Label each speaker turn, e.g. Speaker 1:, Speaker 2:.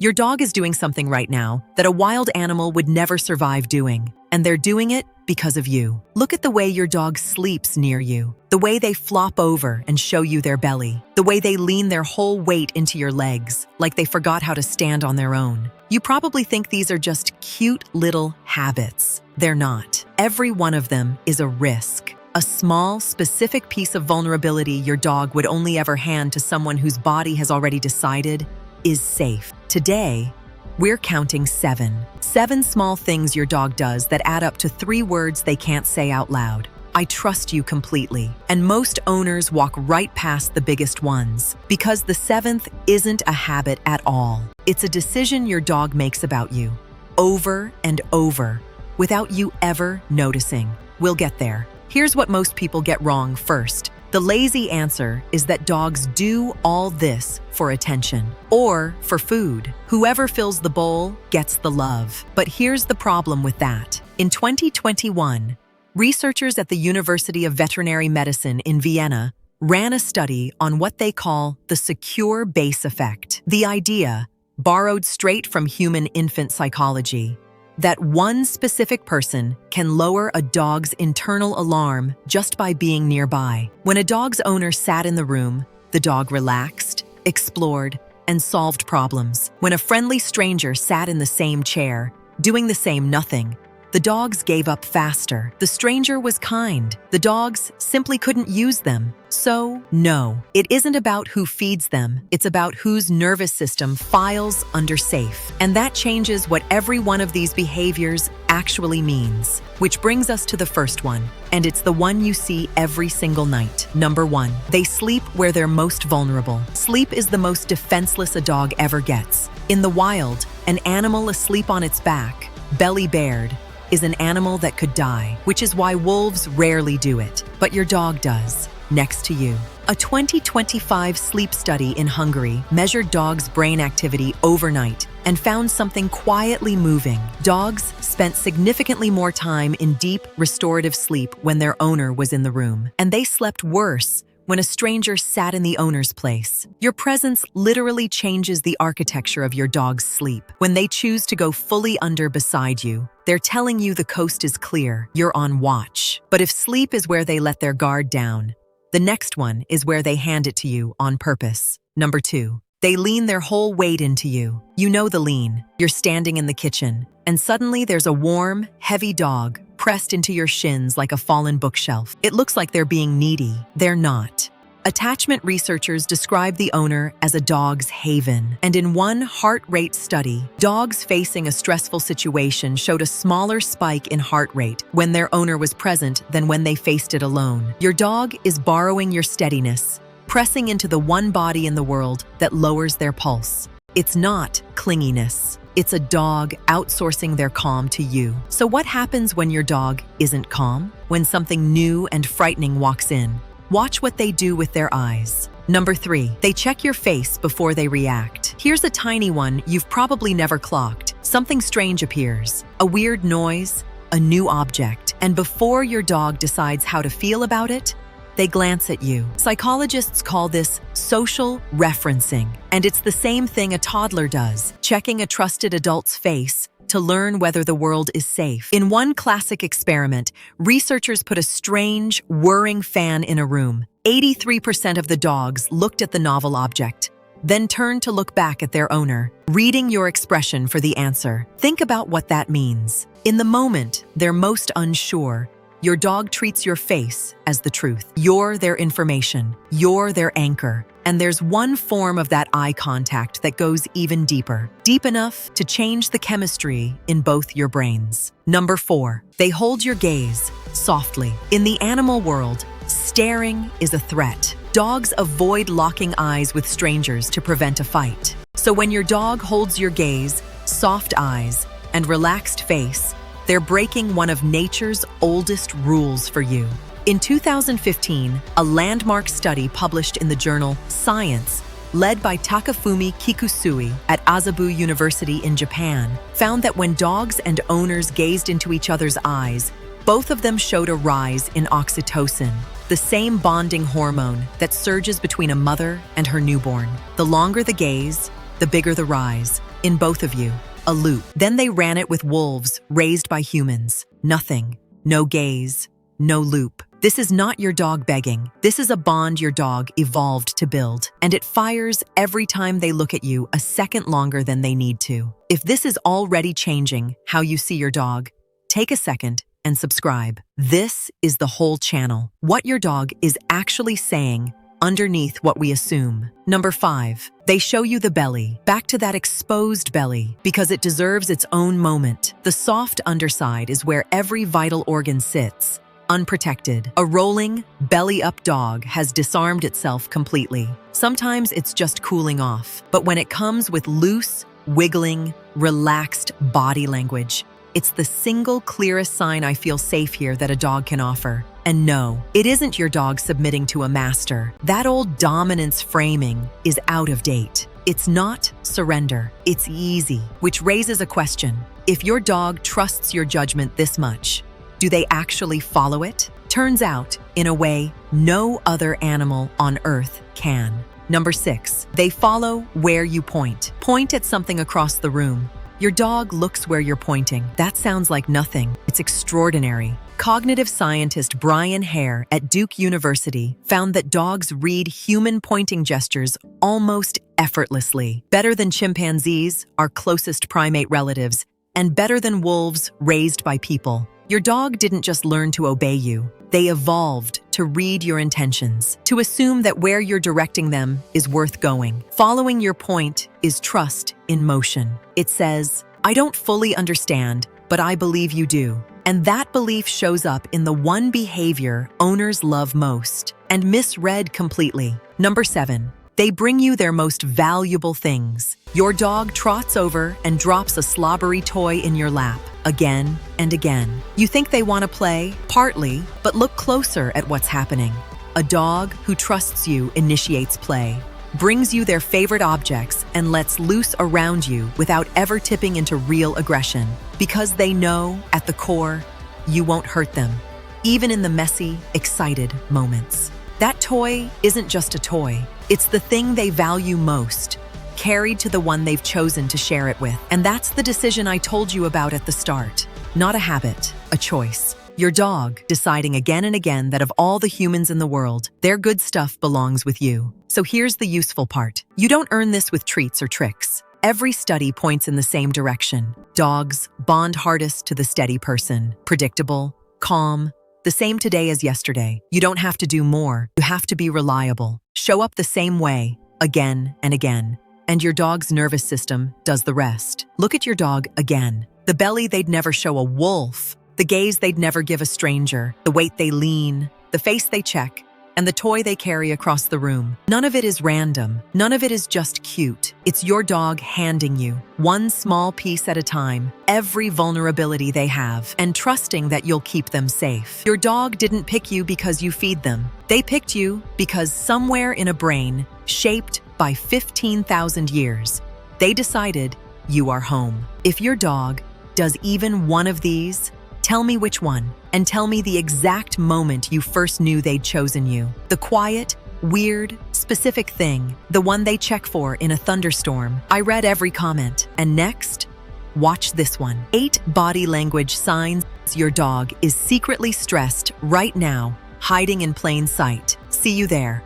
Speaker 1: Your dog is doing something right now that a wild animal would never survive doing, and they're doing it because of you. Look at the way your dog sleeps near you, the way they flop over and show you their belly, the way they lean their whole weight into your legs, like they forgot how to stand on their own. You probably think these are just cute little habits. They're not. Every one of them is a risk. A small, specific piece of vulnerability your dog would only ever hand to someone whose body has already decided is safe. Today, we're counting 7. 7 small things your dog does that add up to 3 words they can't say out loud. I trust you completely. And most owners walk right past the biggest ones, because the 7th isn't a habit at all. It's a decision your dog makes about you, over and over, without you ever noticing. We'll get there. Here's what most people get wrong first. The lazy answer is that dogs do all this for attention or for food. Whoever fills the bowl gets the love. But here's the problem with that. In 2021, researchers at the University of Veterinary Medicine in Vienna ran a study on what they call the secure base effect. The idea, borrowed straight from human infant psychology, that one specific person can lower a dog's internal alarm just by being nearby. When a dog's owner sat in the room, the dog relaxed, explored, and solved problems. When a friendly stranger sat in the same chair, doing the same nothing, the dogs gave up faster. The stranger was kind. The dogs simply couldn't use them. So, no, it isn't about who feeds them. It's about whose nervous system files under safe. And that changes what every one of these behaviors actually means. Which brings us to the first one. And it's the one you see every single night. Number 1, they sleep where they're most vulnerable. Sleep is the most defenseless a dog ever gets. In the wild, an animal asleep on its back, belly bared, is an animal that could die, which is why wolves rarely do it. But your dog does, next to you. A 2025 sleep study in Hungary measured dogs' brain activity overnight and found something quietly moving. Dogs spent significantly more time in deep, restorative sleep when their owner was in the room. And they slept worse when a stranger sat in the owner's place. Your presence literally changes the architecture of your dog's sleep. When they choose to go fully under beside you, they're telling you the coast is clear, you're on watch. But if sleep is where they let their guard down, the next one is where they hand it to you on purpose. Number 2, they lean their whole weight into you. You know the lean. You're standing in the kitchen, and suddenly there's a warm, heavy dog pressed into your shins like a fallen bookshelf. It looks like they're being needy. They're not. Attachment researchers describe the owner as a dog's haven. And in one heart rate study, dogs facing a stressful situation showed a smaller spike in heart rate when their owner was present than when they faced it alone. Your dog is borrowing your steadiness, pressing into the one body in the world that lowers their pulse. It's not clinginess. It's a dog outsourcing their calm to you. So what happens when your dog isn't calm? When something new and frightening walks in? Watch what they do with their eyes. Number 3, they check your face before they react. Here's a tiny one you've probably never clocked. Something strange appears, a weird noise, a new object, and before your dog decides how to feel about it, they glance at you. Psychologists call this social referencing, and it's the same thing a toddler does, checking a trusted adult's face to learn whether the world is safe. In one classic experiment, researchers put a strange, whirring fan in a room. 83% of the dogs looked at the novel object, then turned to look back at their owner, reading your expression for the answer. Think about what that means. In the moment they're most unsure, your dog treats your face as the truth. You're their information. You're their anchor. And there's one form of that eye contact that goes even deeper, deep enough to change the chemistry in both your brains. Number 4, they hold your gaze softly. In the animal world, staring is a threat. Dogs avoid locking eyes with strangers to prevent a fight. So when your dog holds your gaze, soft eyes, and relaxed face, they're breaking one of nature's oldest rules for you. In 2015, a landmark study published in the journal Science, led by Takafumi Kikusui at Azabu University in Japan, found that when dogs and owners gazed into each other's eyes, both of them showed a rise in oxytocin, the same bonding hormone that surges between a mother and her newborn. The longer the gaze, the bigger the rise, in both of you. A loop. Then they ran it with wolves raised by humans. Nothing. No gaze. No loop. This is not your dog begging. This is a bond your dog evolved to build. And it fires every time they look at you a second longer than they need to. If this is already changing how you see your dog, take a second and subscribe. This is the whole channel. What your dog is actually saying underneath what we assume. Number 5, they show you the belly. Back to that exposed belly, because it deserves its own moment. The soft underside is where every vital organ sits, unprotected. A rolling, belly-up dog has disarmed itself completely. Sometimes it's just cooling off. But when it comes with loose, wiggling, relaxed body language, it's the single clearest sign I feel safe here that a dog can offer. And no, it isn't your dog submitting to a master. That old dominance framing is out of date. It's not surrender, it's easy, which raises a question. If your dog trusts your judgment this much, do they actually follow it? Turns out, in a way, no other animal on Earth can. Number 6, they follow where you point. Point at something across the room. Your dog looks where you're pointing. That sounds like nothing. It's extraordinary. Cognitive scientist Brian Hare at Duke University found that dogs read human pointing gestures almost effortlessly. Better than chimpanzees, our closest primate relatives, and better than wolves raised by people. Your dog didn't just learn to obey you. They evolved to read your intentions, to assume that where you're directing them is worth going. Following your point is trust in motion. It says, I don't fully understand, but I believe you do. And that belief shows up in the one behavior owners love most and misread completely. Number 7, they bring you their most valuable things. Your dog trots over and drops a slobbery toy in your lap again and again. You think they want to play? Partly, but look closer at what's happening. A dog who trusts you initiates play, brings you their favorite objects, and lets loose around you without ever tipping into real aggression, because they know, at the core, you won't hurt them, even in the messy, excited moments. That toy isn't just a toy. It's the thing they value most, carried to the one they've chosen to share it with. And that's the decision I told you about at the start. Not a habit, a choice. Your dog deciding again and again that of all the humans in the world, their good stuff belongs with you. So here's the useful part. You don't earn this with treats or tricks. Every study points in the same direction. Dogs bond hardest to the steady person. Predictable, calm, the same today as yesterday. You don't have to do more. You have to be reliable. Show up the same way, again and again. And your dog's nervous system does the rest. Look at your dog again. The belly they'd never show a wolf, the gaze they'd never give a stranger, the weight they lean, the face they check, and the toy they carry across the room. None of it is random. None of it is just cute. It's your dog handing you, one small piece at a time, every vulnerability they have, and trusting that you'll keep them safe. Your dog didn't pick you because you feed them. They picked you because somewhere in a brain, shaped by 15,000 years, they decided you are home. If your dog does even one of these, tell me which one, and tell me the exact moment you first knew they'd chosen you. The quiet, weird, specific thing, the one they check for in a thunderstorm. I read every comment. And next, watch this one. 8 body language signs your dog is secretly stressed right now, hiding in plain sight. See you there.